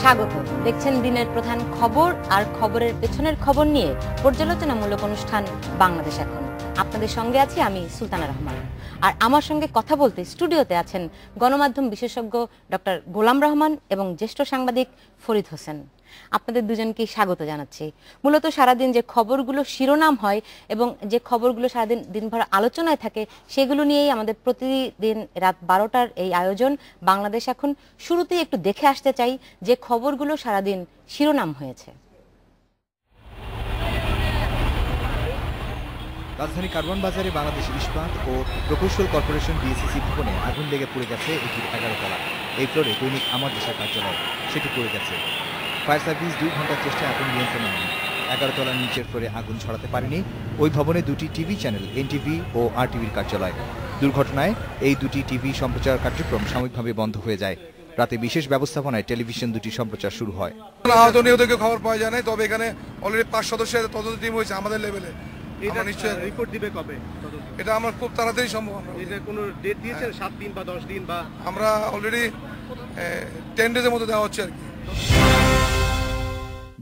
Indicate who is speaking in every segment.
Speaker 1: স্বাগত। দেখছেন দিনের প্রধান খবর আর খবরের পেছনের খবর নিয়ে পর্যালোচনামূলক অনুষ্ঠান বাংলাদেশ এখন। আপনাদের সঙ্গে আছি আমি সুলতানা রহমান, আর আমার সঙ্গে কথা বলতে স্টুডিওতে আছেন গণমাধ্যম বিশেষজ্ঞ ডক্টর গোলাম রহমান এবং জ্যেষ্ঠ সাংবাদিক ফরিদ হোসেন। আপনাদের দুজনকে স্বাগত জানাচ্ছি। মূলত সারাদিন যে খবরগুলো শিরোনাম হয় এবং যে খবরগুলো সারাদিন দিনভর আলোচনায় থাকে সেগুলো নিয়েই আমাদের প্রতিদিন রাত 12টার এই আয়োজন বাংলাদেশ এখন। শুরুতেই একটু দেখে আসতে চাই যে খবরগুলো সারাদিন শিরোনাম হয়েছে।
Speaker 2: রাজধানী কারওয়ান বাজারে বাংলাদেশ ইস্পাত ও প্রকৌশল কর্পোরেশন বিএসসি ভবনে আগুন লেগে পড়ে গেছে এটির 11 তলা। এই ফ্লোরে দৈনিক আমার দেশের কার্যালয়, সেটি পড়ে গেছে। ফায়ার সার্ভিস 2 ঘন্টার চেষ্টায় আগুন নিয়ন্ত্রণে আনে। 11 তলার নিচের ফ্লোরে আগুন ছড়াতে পারেনি। ওই ভবনে দুটি টিভি চ্যানেল এনটিভি ও আরটিভির কার্যালয়। দুর্ঘটনায় এই দুটি টিভি সম্প্রচার কার্যক্রম সাময়িকভাবে বন্ধ হয়ে যায়। রাতে বিশেষ ব্যবস্থাপনায় টেলিভিশন দুটি সম্প্রচার শুরু হয়।
Speaker 3: আহত নিহতকে খবর পাওয়া যায় না, তবে এখানে অলরেডি 5 সদস্যের তদন্ত টিম হয়েছে আমাদের লেভেলে। এটা নিশ্চয়ই রিপোর্ট দিবে কবে? এটা আমরা খুব তাড়াতাড়ি সম্ভব। এটা কোনো ডেট দিয়েছেন 7 দিন বা 10 দিন? বা আমরা অলরেডি 10 ডেজের মতো দেওয়া হচ্ছে আর কি।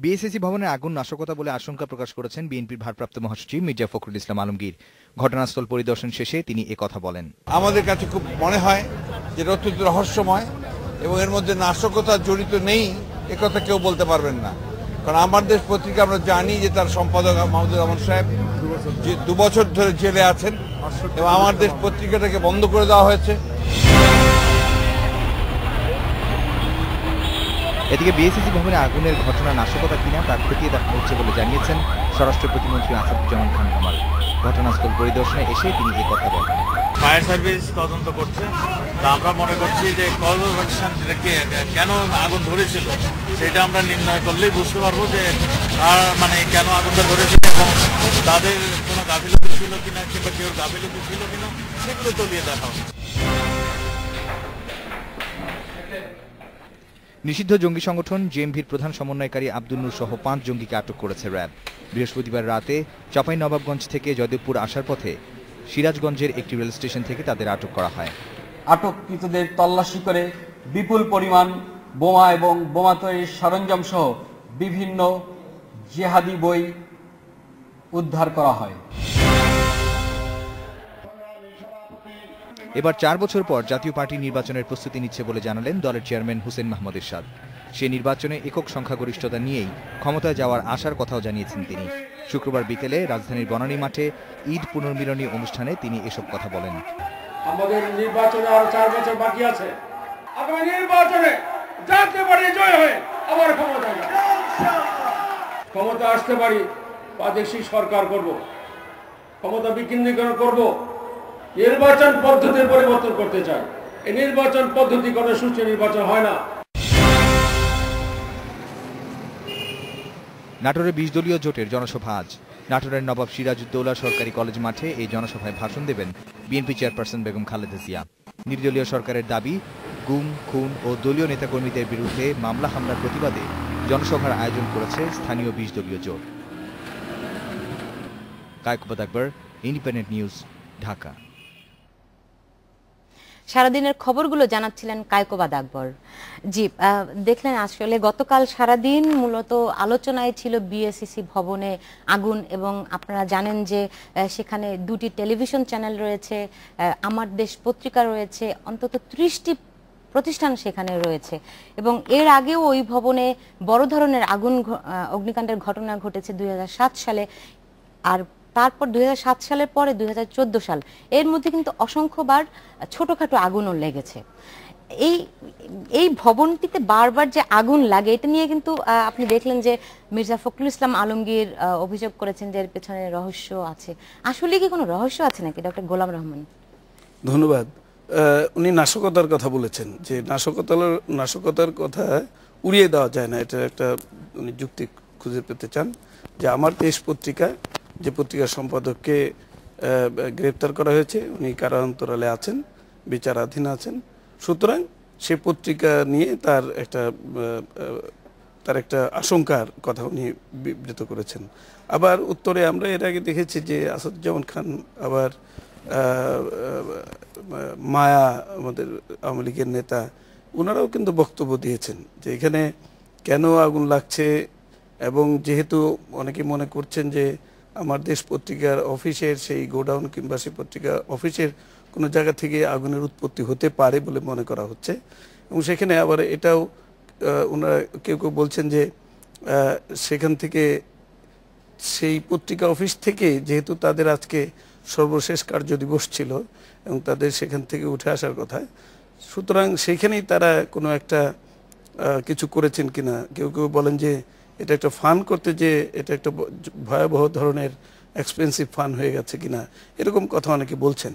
Speaker 2: বিএসসি ভবনের আগুন নাশকতা বলে আশঙ্কা প্রকাশ করেছেন বিএনপির ভারপ্রাপ্ত মহাসচিব মির্জা ফখরুল ইসলাম আলমগীর। ঘটনাস্থল পরিদর্শন শেষে তিনি কথা বলেন।
Speaker 4: আমাদের কাছে খুব মনে হয় যে অত্যন্ত রহস্যময় এবং এর মধ্যে নাশকতা জড়িত নেই একথা কেউ বলতে পারবেন না। কারণ আমার দেশ পত্রিকা আমরা জানি যে তার সম্পাদক মাহমুদুর রহমান সাহেব যে 2 বছর ধরে জেলে আছেন এবং আমার দেশ পত্রিকাটাকে বন্ধ করে দেওয়া হয়েছে।
Speaker 2: এদিকে বিএসসি ভবনে আগুনের ঘটনা নাশকতা কিনা তা খতিয়ে দেখা হচ্ছে বলে জানিয়েছেন স্বরাষ্ট্র প্রতিমন্ত্রী আসাদুজ্জামান খান কামাল। ঘটনাস্থল পরিদর্শনে এসে তিনি কথা বলেন।
Speaker 5: ফায়ার সার্ভিস তদন্ত করছে, তা আমরা মনে করছি যে কর্পোরেশন কেন আগুন ধরেছিল সেটা আমরা নির্ণয় করলেই বুঝতে পারবো যে কেন আগুনটা ধরেছিল এবং তাদের কোনো গাফিলতি ছিল কিনা কিংবা কেউ গাফিলতি ছিল কিনা সেগুলো তলিয়ে দেখা হবে।
Speaker 2: নিষিদ্ধ জঙ্গি সংগঠন জেএমভির প্রধান সমন্বয়কারী আব্দুল নূর সহ 5 জঙ্গিকে আটক করেছে র্যাব। বৃহস্পতিবার রাতে চাঁপাইনবাবগঞ্জ থেকে জয়দেবপুর আসার পথে সিরাজগঞ্জের একটি রেল স্টেশন থেকে তাদের আটক করা হয়।
Speaker 6: আটককৃতদের তল্লাশি করে বিপুল পরিমাণ বোমা এবং বোমা তৈরির সরঞ্জাম সহ বিভিন্ন জিহাদি বই উদ্ধার করা হয়।
Speaker 2: এবার 4 বছর পর জাতীয় পার্টি নির্বাচনের প্রস্তুতি নিচ্ছে বলে জানালেন দলের চেয়ারম্যান হোসেন মাহমুদ এরশাদ। সে নির্বাচনে একক সংখ্যাগরিষ্ঠতা নিয়েই ক্ষমতায় যাওয়ার আশার কথাও জানিয়েছেন তিনি। শুক্রবার বিকেলে রাজধানীর বনানী মাঠে ঈদ পুনর্মিলনী অনুষ্ঠানে তিনি এসব কথা বলেন।
Speaker 7: আমাদের নির্বাচনে আরো 4 বছর বাকি আছে। আগামী নির্বাচনে জাতীয় পার্টি জয় হয়ে আবার ক্ষমতা আসতে পারি, প্রাদেশিক সরকার করব, ক্ষমতা বিকেন্দ্রীকরণ করব, নির্বাচন পদ্ধতির পরিবর্তন করতে চাই। এই নির্বাচন পদ্ধতি কোনো সুষ্ঠু নির্বাচন হয় না।
Speaker 2: নাটোরে 20 দলীয় জোটের জনসভা আজ। নাটোরের নবাব সিরাজউদ্দৌলা সরকারি কলেজ মাঠে এই জনসভায় ভাষণ দেবেন বিএনপি চেয়ারপারসন বেগম খালেদা জিয়া। নির্দলীয় সরকারের দাবি, গুম, খুন ও দলীয় নেতাকর্মীদের বিরুদ্ধে মামলা হামলার প্রতিবাদে জনসভার আয়োজন করেছে স্থানীয় 20 দলীয় জোট। কায়কোবাদ আকবর, ইন্ডিপেন্ডেন্ট নিউজ, ঢাকা।
Speaker 1: সারাদিনের খবরগুলো জানাচ্ছিলেন কায়কোবাদ আকবর। জি, দেখলেন আসলে গতকাল সারাদিন মূলত আলোচনায় ছিল বিএসসি ভবনে আগুন, এবং আপনারা জানেন যে সেখানে 2টি টেলিভিশন চ্যানেল রয়েছে, আমার দেশ পত্রিকা রয়েছে, অন্তত 30টি প্রতিষ্ঠান সেখানে রয়েছে, এবং এর আগেও ওই ভবনে বড় ধরনের অগ্নিকাণ্ডের ঘটনা ঘটেছে 2007 সালে, আর তারপর 2007 সালের পরে 2014 সাল, এর মধ্যে কিন্তু অসংখ্যবার ছোটখাটো আগুনও লেগেছে। এই ভবনটিতে বারবার যে আগুন লাগে এটা নিয়ে কিন্তু আপনি দেখলেন যে মির্জা ফখরুল ইসলাম আলমগীর অভিযোগ করেছেন যে এর পেছনে রহস্য আছে। আসলে কি কোনো রহস্য আছে নাকি ডক্টর গোলাম রহমান?
Speaker 8: ধন্যবাদ। উনি নাশকতার কথা বলেছেন, যে নাশকতার কথা উড়িয়ে দেওয়া যায় না, এটা একটা উনি যুক্তি খুঁজে পেতে চান। যে আমার দেশ পত্রিকা, যে পত্রিকার সম্পাদককে গ্রেপ্তার করা হয়েছে, উনি কারান্তরালে আছেন, বিচারাধীন আছেন, সুতরাং সে পত্রিকা নিয়ে তার একটা আশঙ্কার কথা উনি বিবৃত করেছেন। আবার উত্তরে আমরা এর আগে দেখেছি যে আসাদুজ্জামান খান, আবার মায়া, আমাদের আওয়ামী লীগের নেতা, ওনারাও কিন্তু বক্তব্য দিয়েছেন যে এখানে কেন আগুন লাগছে, এবং যেহেতু অনেকে মনে করছেন যে আমার দেশ পত্রিকার অফিসের সেই গোডাউন কিংবা সেই পত্রিকা অফিসের কোনো জায়গা থেকে আগুনের উৎপত্তি হতে পারে বলে মনে করা হচ্ছে। এবং সেখানে আবার এটাও ওনারা কেউ কেউ বলছেন যে সেখান থেকে সেই পত্রিকা অফিস থেকে যেহেতু তাদের আজকে সর্বশেষ কার্য দিবস ছিল এবং তাদের সেখান থেকে উঠে আসার কথা, সুতরাং সেইখানেই তারা কোনো একটা কিছু করেছেন কিনা। কেউ কেউ বলেন যে এটা একটা ফান করতে যে এটা একটা ভয়াবহ ধরনের এক্সপেন্সিভ ফান হয়ে গেছে কিনা, এরকম কথা অনেকে বলছেন।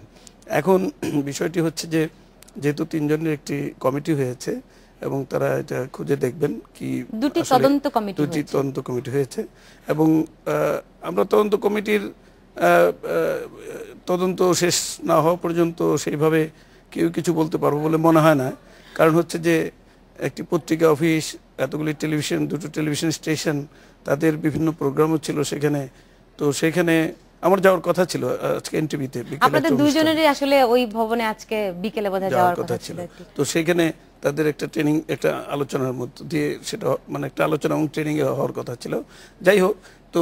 Speaker 8: এখন বিষয়টি হচ্ছে যে যেহেতু 3 জনের একটি কমিটি হয়েছে এবং তারা এটা খুঁজে দেখবেন কি
Speaker 1: দুটি তদন্ত কমিটি
Speaker 8: হয়েছে এবং আমরা তদন্ত কমিটির তদন্ত শেষ না হওয়া পর্যন্ত সেইভাবে কেউ কিছু বলতে পারবো বলে মনে হয় না। কারণ হচ্ছে যে একটি পত্রিকা অফিস, এতগুলি টেলিভিশন, 2টো টেলিভিশন স্টেশন, তাদের বিভিন্ন প্রোগ্রামও ছিল সেখানে। তো সেখানে আমার যাওয়ার কথা ছিল আজকে এনটিভিতে।
Speaker 1: আপনাদের দুইজনেরই আসলে ওই ভবনে আজকে বিকেলে বোধহয় যাওয়ার কথা ছিল।
Speaker 8: তো সেখানে তাদের একটা ট্রেনিং, একটা আলোচনার মধ্য দিয়ে সেটা মানে একটা আলোচনা এবং ট্রেনিং এ হওয়ার কথা ছিল। যাই হোক, তো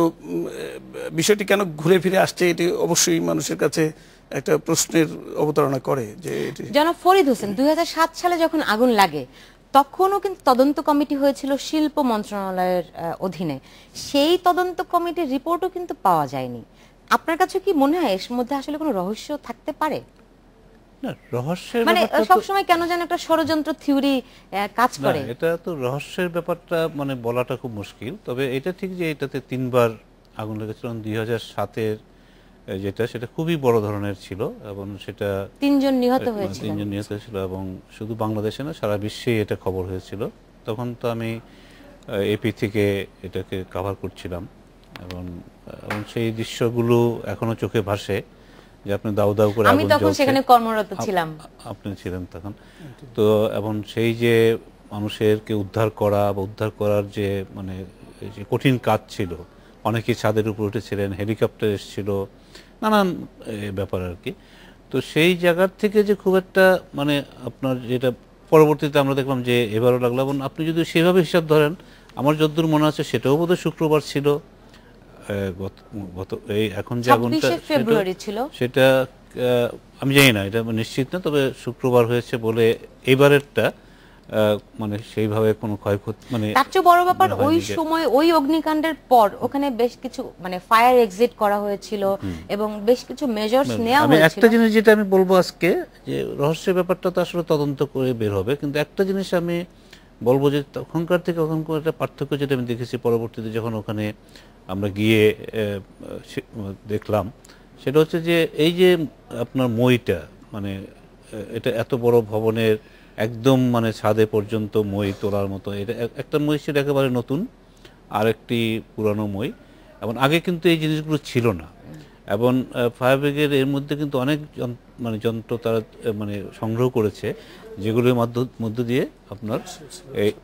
Speaker 8: বিষয়টি কেন ঘুরে ফিরে আসছে এটি অবশ্যই মানুষের কাছে একটা প্রশ্নের অবতারণা করে। যে
Speaker 1: জনাব ফরিদ হোসেন, 2007 সালে যখন আগুন লাগে তখনও কিন্তু তদন্ত কমিটি হয়েছিল শিল্প মন্ত্রণালয়ের অধীনে, সেই তদন্ত কমিটির রিপোর্টও কিন্তু পাওয়া যায়নি। আপনার কাছে কি মনে হয় এর মধ্যে আসলে কোনো রহস্য থাকতে পারে?
Speaker 9: না, রহস্যের
Speaker 1: মানে সবসময় কেন যেন একটা ষড়যন্ত্র থিওরি কাজ করে।
Speaker 9: এটা তো রহস্যের ব্যাপারটা মানে বলাটা খুব মুশকিল। তবে এটা ঠিক যে এটাতে 3বার আগুন লেগেছিল। 2007-এর যেটা সেটা খুবই বড় ধরনের ছিল এবং সেটা
Speaker 1: 3 জন নিহত
Speaker 9: হয়েছিল এবং শুধু বাংলাদেশে না সারা বিশ্বেই এটা খবর হয়েছিল। তখন তো আমি এপি থেকে এটাকে কভার করছিলাম এবং সেই দৃশ্যগুলো এখনো চোখে ভাসে যে আপনি দাউ দাউ করে
Speaker 1: আমি তখন সেখানে কর্মরত ছিলাম।
Speaker 9: আপনি ছিলেন তখন। তো এবং সেই যে মানুষেরকে উদ্ধার করা বা উদ্ধার করার যে মানে যে কঠিন কাজ ছিল, অনেকে ছাদের উপর উঠেছিলেন, হেলিকপ্টার এসেছিল, নানান ব্যাপার আর কি। তো সেই জায়গার থেকে যে খুব একটা মানে আপনার যেটা পরবর্তীতে আমরা দেখলাম যে এবারও লাগলো, এবং আপনি যদি সেভাবে হিসাব ধরেন আমার যতদূর মনে আছে সেটাও বোধহয় শুক্রবার ছিল। গত এই এখন যে আগুনটা সেটা আমি জানি না, এটা নিশ্চিত না, তবে শুক্রবার হয়েছে বলে এবারেরটা মানে সেইভাবে কোনো ক্ষয়ক্ষতি মানে
Speaker 1: তার চেয়ে বড় ব্যাপার ওই সময় ওই অগ্নিকাণ্ডের পর ওখানে বেশ কিছু মানে ফায়ার এক্সিট করা হয়েছিল এবং বেশ কিছু মেজার্স নেওয়া হয়েছিল।
Speaker 9: একটা জিনিস যেটা আমি বলবো আজকে যে রহস্যের ব্যাপারটা তো আসলে তদন্ত করে বের হবে, কিন্তু একটা জিনিস আমি বলবো যে তখনকার থেকে ওখানকার একটা পার্থক্য যেটা আমি দেখেছি পরবর্তীতে যখন ওখানে আমরা গিয়ে দেখলাম, সেটা হচ্ছে যে এই যে আপনার মইটা মানে এটা এত বড় ভবনের একদম মানে ছাদে পর্যন্ত মই তোলার মতো, এটা একটা মই ছিল একেবারে নতুন আর একটি পুরানো মই, এবং আগে কিন্তু এই জিনিসগুলো ছিল না। এবং ফায়ার ব্রিগেড এর মধ্যে কিন্তু অনেক মানে যন্ত্র তারা মানে সংগ্রহ করেছে যেগুলোর মধ্য দিয়ে আপনার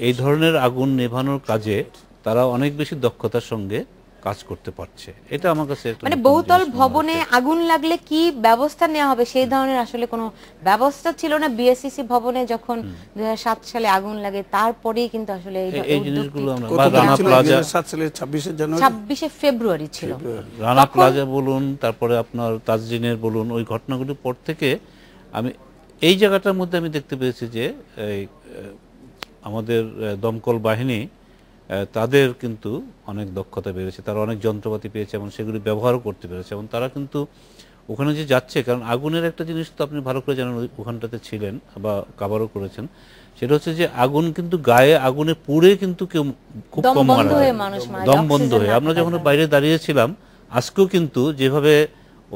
Speaker 9: এই ধরনের আগুন নেভানোর কাজে তারা অনেক বেশি দক্ষতার সঙ্গে কাজ করতে পারছে। এটা আমার কাছে
Speaker 1: মানে বহুতল ভবনে আগুন লাগলে কি ব্যবস্থা নেওয়া হবে সেই ধরনের আসলে কোনো ব্যবস্থা ছিল না বিএসসিসি ভবনে যখন 2007 সালে আগুন লাগে। তারপরেই কিন্তু আসলে
Speaker 9: এই জিনিসগুলো আমরা
Speaker 8: রানা প্লাজা 2007 সালের
Speaker 1: 26শে ফেব্রুয়ারি ছিল।
Speaker 9: রানা প্লাজা বলুন, তারপরে আপনার তাজরিনের বলুন, ওই ঘটনাগুলোর পর থেকে আমি এই জায়গাটার মধ্যে আমি দেখতে পেয়েছি যে আমাদের দমকল বাহিনী তাদের কিন্তু অনেক দক্ষতা বেড়েছে, তারা অনেক যন্ত্রপাতি পেয়েছে এবং সেগুলি ব্যবহারও করতে পেরেছে। এবং তারা কিন্তু ওখানে যে যাচ্ছে, কারণ আগুনের একটা জিনিস তো আপনি ভালো করে জানেন, ওখানটাতে ছিলেন বা কাভারও করেছেন, সেটা হচ্ছে যে আগুন কিন্তু গায়ে আগুনে পুড়ে কিন্তু কেউ খুব কম মারা যায়, দম বন্ধ হয়ে। আমরা যখন বাইরে দাঁড়িয়েছিলাম আজকেও কিন্তু যেভাবে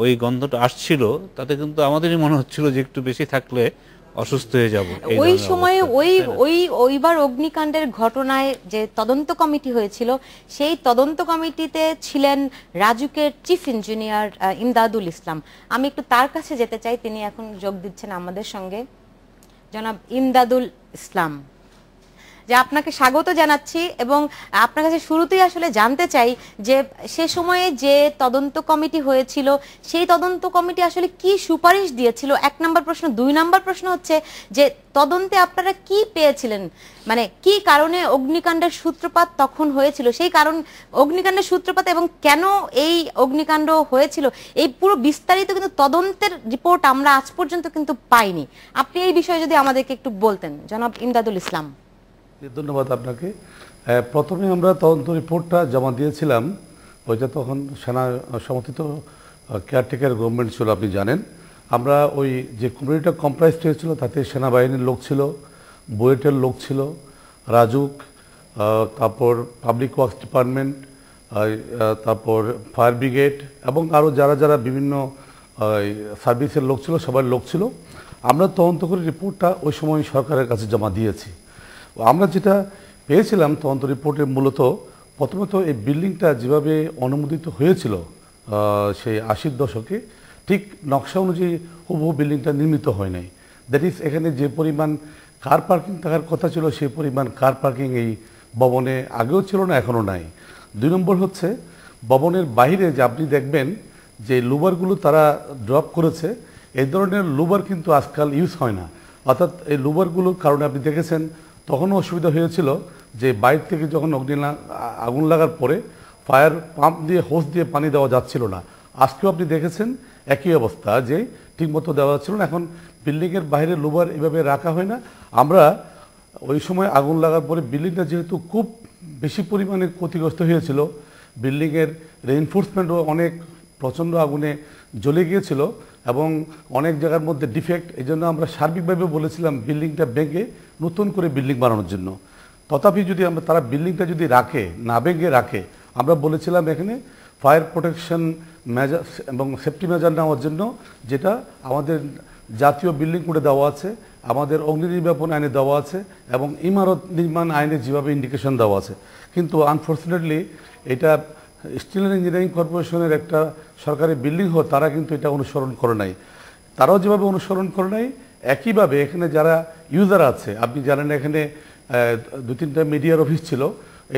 Speaker 9: ওই গন্ধটা আসছিল তাতে কিন্তু আমাদেরই মনে হচ্ছিল যে একটু বেশি থাকলে অসুস্থ হয়ে যাব।
Speaker 1: ওই সময়ে ওইবার অগ্নিকাণ্ডের ঘটনায় যে তদন্ত কমিটি হয়েছিল সেই তদন্ত কমিটিতে ছিলেন রাজুকের চিফ ইঞ্জিনিয়ার ইমদাদুল ইসলাম। আমি একটু তার কাছে যেতে চাই, তিনি এখন যোগ দিচ্ছেন আমাদের সঙ্গে। জনাব ইমদাদুল ইসলাম, যে আপনাকে স্বাগত জানাচ্ছি এবং আপনার কাছে শুরুতেই আসলে জানতে চাই যে সে সময়ে যে তদন্ত কমিটি হয়েছিল সেই তদন্ত কমিটি আসলে কি সুপারিশ দিয়েছিল, 1 নম্বর প্রশ্ন। 2 নম্বর প্রশ্ন হচ্ছে যে তদন্তে আপনারা কি পেয়েছিলেন, মানে কি কারণে অগ্নিকাণ্ডের সূত্রপাত তখন হয়েছিল, সেই কারণ অগ্নিকাণ্ডের সূত্রপাত এবং কেন এই অগ্নিকাণ্ড হয়েছিল, এই পুরো বিস্তারিত কিন্তু তদন্তের রিপোর্ট আমরা আজ পর্যন্ত কিন্তু পাইনি। আপনি এই বিষয়ে যদি আমাদেরকে একটু বলতেন, জনাব ইমদাদুল ইসলাম।
Speaker 10: ধন্যবাদ আপনাকে। প্রথমে আমরা তদন্ত রিপোর্টটা জমা দিয়েছিলাম, ওইটা তখন সেনা সমর্থিত কেয়ারটেকার গভর্নমেন্ট ছিল, আপনি জানেন। আমরা ওই যে কমিটিটা কম্প্রাইজড হয়েছিল তাতে সেনাবাহিনীর লোক ছিল, বুয়েটের লোক ছিল, রাজুক, তারপর পাবলিক ওয়ার্কস ডিপার্টমেন্ট, তারপর ফায়ার ব্রিগেড এবং আরও যারা যারা বিভিন্ন সার্ভিসের লোক ছিল, সবার লোক ছিল। আমরা তদন্ত করে রিপোর্টটা ওই সময় সরকারের কাছে জমা দিয়েছি। আমরা যেটা পেয়েছিলাম তদন্ত রিপোর্টে মূলত প্রথমত এই বিল্ডিংটা যেভাবে অনুমোদিত হয়েছিল সেই 80-র দশকে, ঠিক নকশা অনুযায়ী হুবহু বিল্ডিংটা নির্মিত হয় নাই। দ্যাট ইজ এখানে যে পরিমাণ কার পার্কিং থাকার কথা ছিল সেই পরিমাণ কার পার্কিং এই ভবনে আগেও ছিল না, এখনও নাই। 2 নম্বর হচ্ছে ভবনের বাইরে যে আপনি দেখবেন যে লুবারগুলো তারা ড্রপ করেছে, এই ধরনের লুবার কিন্তু আজকাল ইউজ হয় না। অর্থাৎ এই লুবারগুলোর কারণে আপনি দেখেছেন তখনও অসুবিধা হয়েছিল যে বাইরে থেকে যখন আগুন লাগার পরে ফায়ার পাম্প দিয়ে হোস দিয়ে পানি দেওয়া যাচ্ছিল না। আজকেও আপনি দেখেছেন একই অবস্থা, যে ঠিকমতো দেওয়া যাচ্ছিল না। এখন বিল্ডিংয়ের বাইরে লুবার এভাবে রাখা হয় না। আমরা ওই সময় আগুন লাগার পরে বিল্ডিংটা যেহেতু খুব বেশি পরিমাণে ক্ষতিগ্রস্ত হয়েছিল, বিল্ডিংয়ের রেইনফোর্সমেন্টও অনেক প্রচণ্ড আগুনে জ্বলে গিয়েছিল এবং অনেক জায়গার মধ্যে ডিফেক্ট, এই জন্য আমরা সার্বিকভাবে বলেছিলাম বিল্ডিংটা ভেঙে নতুন করে বিল্ডিং বানানোর জন্য। তথাপি যদি আমরা তারা বিল্ডিংটা যদি রাখে, না ভেঙে রাখে, আমরা বলেছিলাম এখানে ফায়ার প্রোটেকশন মেজার এবং সেফটি মেজার নেওয়ার জন্য, যেটা আমাদের জাতীয় বিল্ডিং কোডে দেওয়া আছে, আমাদের অগ্নি নির্বাপন আইনে দেওয়া আছে এবং ইমারত নির্মাণ আইনে যেভাবে ইন্ডিকেশন দেওয়া আছে। কিন্তু আনফর্চুনেটলি এটা স্টিল অ্যান্ড ইঞ্জিনিয়ারিং কর্পোরেশনের একটা সরকারি বিল্ডিং হোক, তারা কিন্তু এটা অনুসরণ করে নাই। তারাও যেভাবে অনুসরণ করে নাই, একইভাবে এখানে যারা ইউজার আছে, আপনি জানেন এখানে 2-3টা মিডিয়ার অফিস ছিল।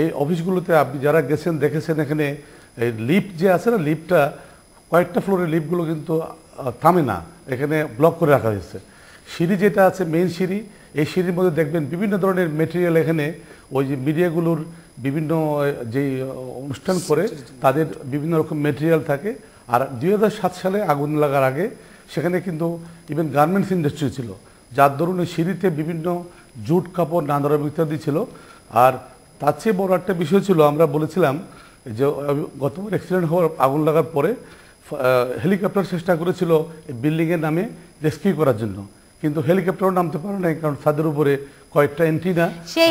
Speaker 10: এই অফিসগুলোতে আপনি যারা গেছেন দেখেছেন এখানে এই লিফট যে আছে না, লিফটটা কয়েকটা ফ্লোরের লিফটগুলো কিন্তু থামে না, এখানে ব্লক করে রাখা হয়েছে। সিঁড়ি যেটা আছে মেইন সিঁড়ি, এই সিঁড়ির মধ্যে দেখবেন বিভিন্ন ধরনের মেটেরিয়াল, এখানে ওই যে মিডিয়াগুলোর বিভিন্ন যেই অনুষ্ঠান করে তাদের বিভিন্ন রকম মেটেরিয়াল থাকে। আর 2007 সালে আগুন লাগার আগে সেখানে কিন্তু ইভেন গার্মেন্টস ইন্ডাস্ট্রি ছিল, যার দরুন সিঁড়িতে বিভিন্ন জুট কাপড় নানা ধরনের ইত্যাদি ছিল। আর তার চেয়ে বড় একটা বিষয় ছিল, আমরা বলেছিলাম যে গতবার অ্যাক্সিডেন্ট হওয়ার আগুন লাগার পরে হেলিকপ্টার চেষ্টা করেছিল বিল্ডিংয়ের নামে রেস্কিউ করার জন্য, কিন্তু হেলিকপ্টারও নামতে পারে নাই, কারণ ছাদের উপরে কয়েকটা এন্ট্রিনা
Speaker 1: সেই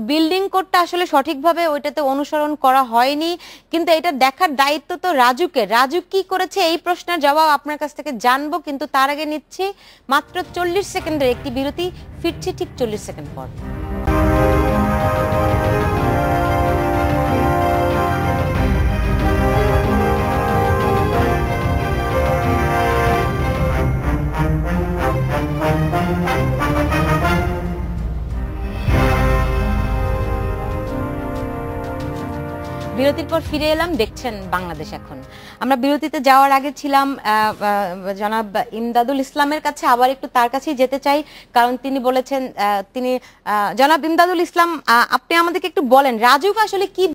Speaker 1: বিল্ডিং কোডটা আসলে সঠিকভাবে ওইটাতে অনুসরণ করা হয়নি। কিন্তু এটা দেখার দায়িত্ব তো রাজুকের। রাজু কি করেছে এই প্রশ্নের জবাব আপনার কাছ থেকে জানবো, কিন্তু তার আগে নিচ্ছি মাত্র 40 সেকেন্ডের একটি বিরতি। ফিরছি ঠিক 40 সেকেন্ড পর। বিরতির পর ফিরে এলাম, দেখছেন বাংলাদেশ এখন। আমরা বিরতিতে যাওয়ার আগে ছিলাম জনাব ইমদাদুল ইসলামের কাছে, আবার একটু তার কাছেই যেতে চাই, কারণ তিনি বলেছেন, তিনি জনাব ইমদাদুল ইসলাম, আপনি আমাদেরকে একটু বলেন রাজুক আসলে কি